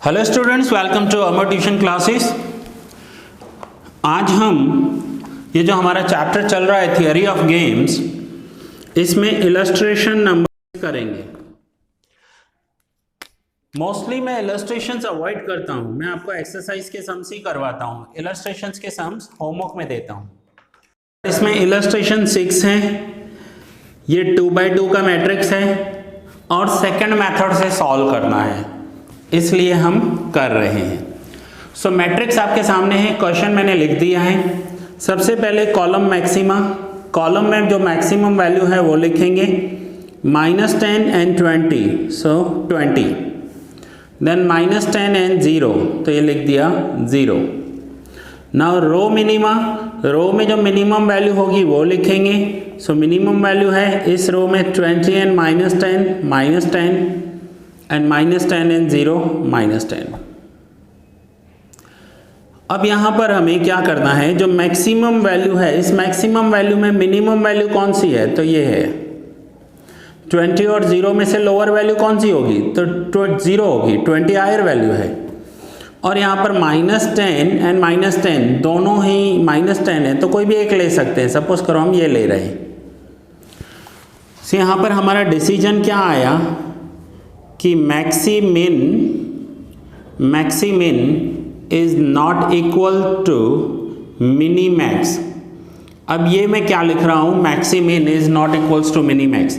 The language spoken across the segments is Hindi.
Hello students, welcome to Amar tuition classes. आज हम ये जो हमारा चैप्टर चल रहा है थियरी ऑफ गेम्स, इसमें इलस्ट्रेशन नंबर करेंगे। मोस्टली मैं इलस्ट्रेशंस अवॉइड करता हूँ, मैं आपको एक्सरसाइज के सम्स ही करवाता हूँ, इलस्ट्रेशंस के सम्स होमवर्क में देता हूँ। इसमें इलस्ट्रेशन 6 है, ये 2x2 का मैट्रिक्स है और सेकंड मेथड से सॉल्व करना है, इसलिए हम कर रहे हैं। सो मैट्रिक्स आपके सामने है, क्वेश्चन मैंने लिख दिया है। सबसे पहले कॉलम मैक्सिमा, कॉलम में जो मैक्सिमम वैल्यू है वो लिखेंगे -10 and 20, सो 20, देन -10 and 0, तो ये लिख दिया 0। नाउ रो मिनिमा, रो में जो मिनिमम वैल्यू होगी वो लिखेंगे। सो मिनिमम वैल्यू है इस रो में 20 and -10 and -10 and 0 -10। अब यहाँ पर हमें क्या करना है, जो मैक्सिमम वैल्यू है, इस मैक्सिमम वैल्यू में मिनिमम वैल्यू कौन सी है, तो ये है 20 और 0 में से लोअर वैल्यू कौन सी होगी, तो 0 होगी, 20 हायर वैल्यू है। और यहाँ पर -10 and -10 दोनों ही -10 है, तो कोई भी एक ले सकते हैं। सपोज करो हम ये ले रहे हैं। तो यहाँ पर हमारा डिसीजन क्या आया कि maximin is not equal to minimax. अब ये मैं क्या लिख रहा हूँ, maximin is not equals to minimax.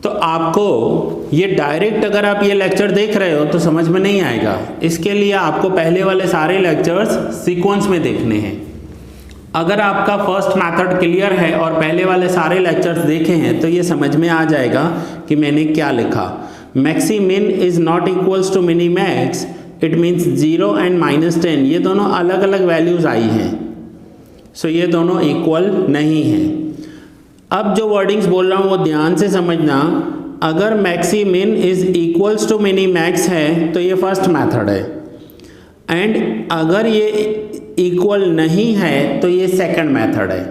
तो आपको ये डायरेक्ट अगर आप ये लेक्चर देख रहे हो तो समझ में नहीं आएगा, इसके लिए आपको पहले वाले सारे लेक्चर्स सीक्वेंस में देखने हैं। अगर आपका फर्स्ट मेथड क्लियर है और पहले वाले सारे लेक्चर्स देखे हैं तो ये समझ में आ जाएगा कि मैंने क्या लिखा। Maximin is not equals to minimax, it means 0 and -10 ये दोनों अलग अलग वैल्यूज आई हैं, सो ये दोनों इक्वल नहीं हैं। अब जो वर्डिंग्स बोल रहा हूँ वो ध्यान से समझना। अगर maximin is equals to minimax है तो ये फर्स्ट मेथड है, एंड अगर ये इक्वल नहीं है तो ये सेकंड मेथड है।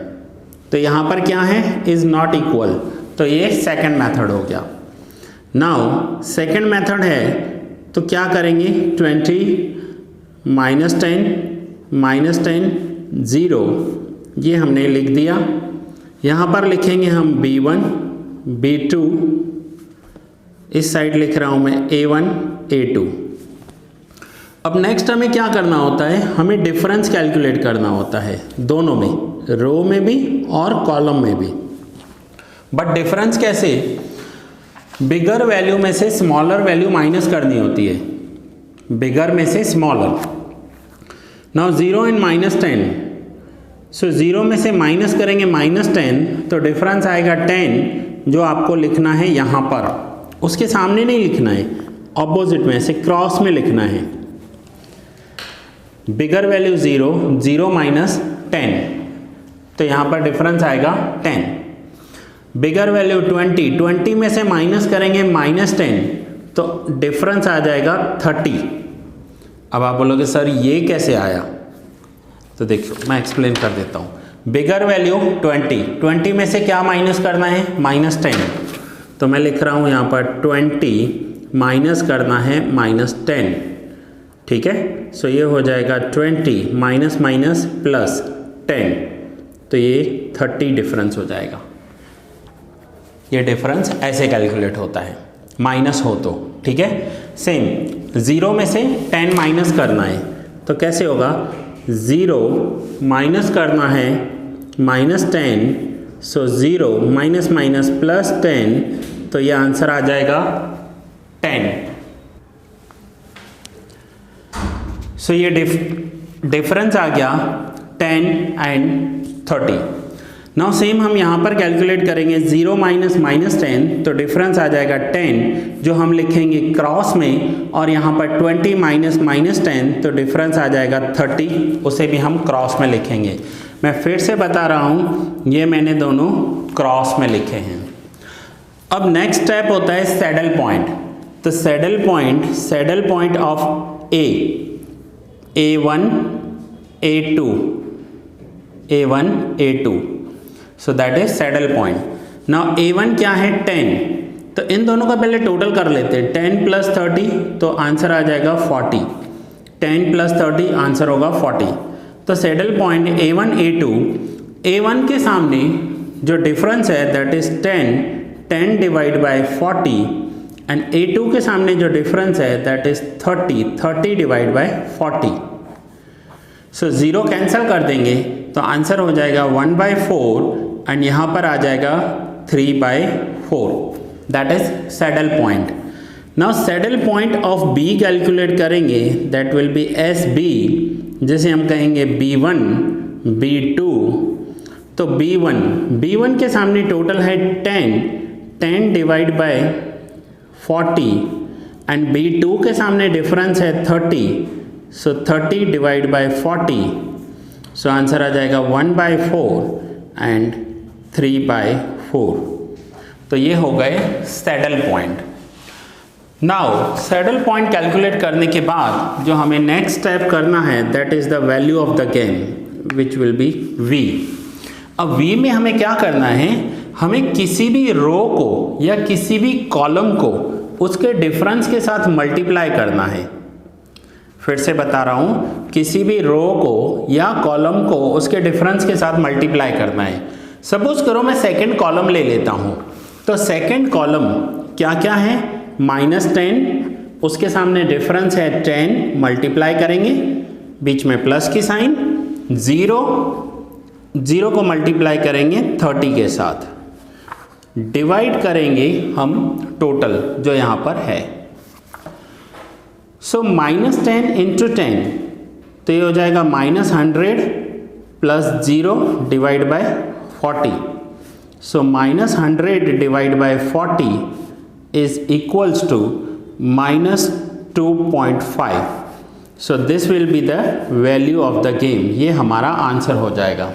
तो यहाँ पर क्या है, इज नॉट इक्वल, तो ये सेकंड मेथड हो गया। नाउ सेकंड मेथड है तो क्या करेंगे, 20 -10 0 ये हमने लिख दिया। यहाँ पर लिखेंगे हम B1 B2, इस साइड लिख रहा हूँ मैं A1 A2। अब नेक्स्ट हमें क्या करना होता है, हमें डिफरेंस कैलकुलेट करना होता है दोनों में, रो में भी और कॉलम में भी। बट डिफरेंस कैसे, बिगर वैल्यू में से स्मॉलर वैल्यू माइनस करनी होती है, बिगर में से स्मॉलर। नाउ 0 and -10, सो 0 में से माइनस करेंगे -10 तो डिफरेंस आएगा 10, जो आपको लिखना है यहाँ पर, उसके सामने नहीं लिखना है, ऑपोजिट में से क्रॉस में लिखना है। बिगर वैल्यू 0 -10, तो यहाँ पर डिफरेंस आएगा 10। बिगर वैल्यू 20 में से माइनस करेंगे -10 तो डिफरेंस आ जाएगा 30। अब आप बोलोगे सर ये कैसे आया, तो देखो मैं एक्सप्लेन कर देता हूँ। बिगर वैल्यू 20 में से क्या माइनस करना है, -10, तो मैं लिख रहा हूँ यहाँ पर 20 माइनस करना है -10, ठीक है। सो ये हो जाएगा 20 माइनस प्लस 10, तो ये 30 डिफरेंस हो जाएगा। ये डिफरेंस ऐसे कैलकुलेट होता है, माइनस हो तो, ठीक है। सेम 0 में से 10 माइनस करना है, तो कैसे होगा, 0 माइनस करना है -10, सो 0 माइनस प्लस 10, तो ये आंसर आ जाएगा 10। सो ये डिफरेंस आ गया 10 and 30। नाउ सेम हम यहाँ पर कैलकुलेट करेंगे, 0 -10 तो डिफरेंस आ जाएगा 10, जो हम लिखेंगे क्रॉस में, और यहाँ पर 20 -10 तो डिफरेंस आ जाएगा 30, उसे भी हम क्रॉस में लिखेंगे। मैं फिर से बता रहा हूँ, ये मैंने दोनों क्रॉस में लिखे हैं। अब नेक्स्ट स्टेप होता है सैडल पॉइंट। तो saddle point of A1 A2 so that is saddle point. Now A1 क्या है, 10, तो इन दोनों का पहले टोटल कर लेते हैं, 10 + 30 तो आंसर आ जाएगा 40। 10 प्लस 30 आंसर होगा 40। तो saddle point A1 A2, A1 के सामने जो डिफरेंस है that is 10 divide by 40 and A2 के सामने जो डिफरेंस है that is 30 divide by 40। So zero cancel कर देंगे तो आंसर हो जाएगा 1/4 एंड यहाँ पर आ जाएगा 3/4, that is saddle point. Now saddle point of B calculate करेंगे, दैट विल बी SB, जैसे हम कहेंगे B1 B2। तो B1 के सामने टोटल है 10 डिवाइड बाय 40 एंड B2 के सामने डिफरेंस है 30, सो 30 डिवाइड बाय 40, सो आंसर आ जाएगा 1/4 एंड 3/4। तो ये हो गए saddle point. Now saddle point calculate करने के बाद जो हमें नेक्स्ट स्टेप करना है that is the value of the game which will be V। अब V में हमें क्या करना है, हमें किसी भी रो को या किसी भी कॉलम को उसके डिफरेंस के साथ मल्टीप्लाई करना है। फिर से बता रहा हूँ, किसी भी रो को या कॉलम को उसके डिफरेंस के साथ मल्टीप्लाई करना है। सपोज करो मैं सेकंड कॉलम ले लेता हूँ, तो सेकंड कॉलम क्या क्या है, -10, उसके सामने डिफरेंस है 10, मल्टीप्लाई करेंगे, बीच में प्लस की साइन, 0 को मल्टीप्लाई करेंगे 30 के साथ, डिवाइड करेंगे हम टोटल जो यहाँ पर है। सो -10 इंटू 10, तो ये हो जाएगा -100 plus 0 divide by 40। So -100 divide by 40 is equals to -2.5. So this will be the value of the game. ये हमारा आंसर हो जाएगा।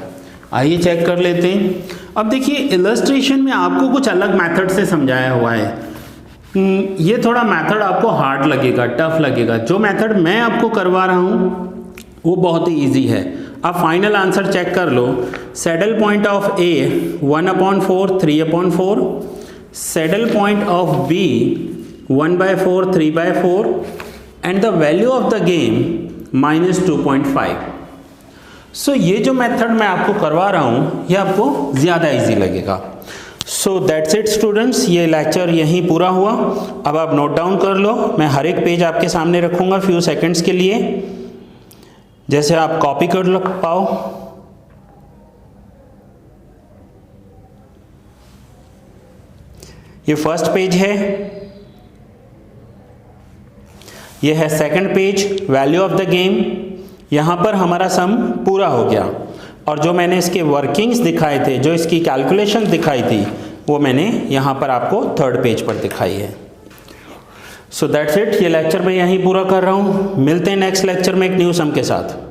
आइए चेक कर लेते हैं। अब देखिए इलस्ट्रेशन में आपको कुछ अलग मेथड से समझाया हुआ है। ये थोड़ा मेथड आपको हार्ड लगेगा, टफ लगेगा। जो मेथड मैं आपको करवा रहा हूँ वो बहुत ही ईजी है। अब फाइनल आंसर चेक कर लो। Saddle point of A 1/4 3/4, saddle point of B 1/4 3/4 and the value of the game -2.5। So ये जो मेथड मैं आपको करवा रहा हूँ ये आपको ज़्यादा इजी लगेगा। सो दैट्स इट स्टूडेंट्स, ये लेक्चर यहीं पूरा हुआ। अब आप नोट डाउन कर लो, मैं हर एक पेज आपके सामने रखूँगा फ्यू सेकेंड्स के लिए, जैसे आप कॉपी कर लो पाओ। ये फर्स्ट पेज है, ये है second page, value of the game. यहाँ पर हमारा सम पूरा हो गया और जो मैंने इसके वर्किंग्स दिखाए थे, जो इसकी कैलकुलेशन दिखाई थी, वो मैंने यहाँ पर आपको थर्ड पेज पर दिखाई है। सो दैट्स इट, ये लेक्चर मैं यहीं पूरा कर रहा हूँ। मिलते हैं नेक्स्ट लेक्चर में एक न्यू सम के साथ।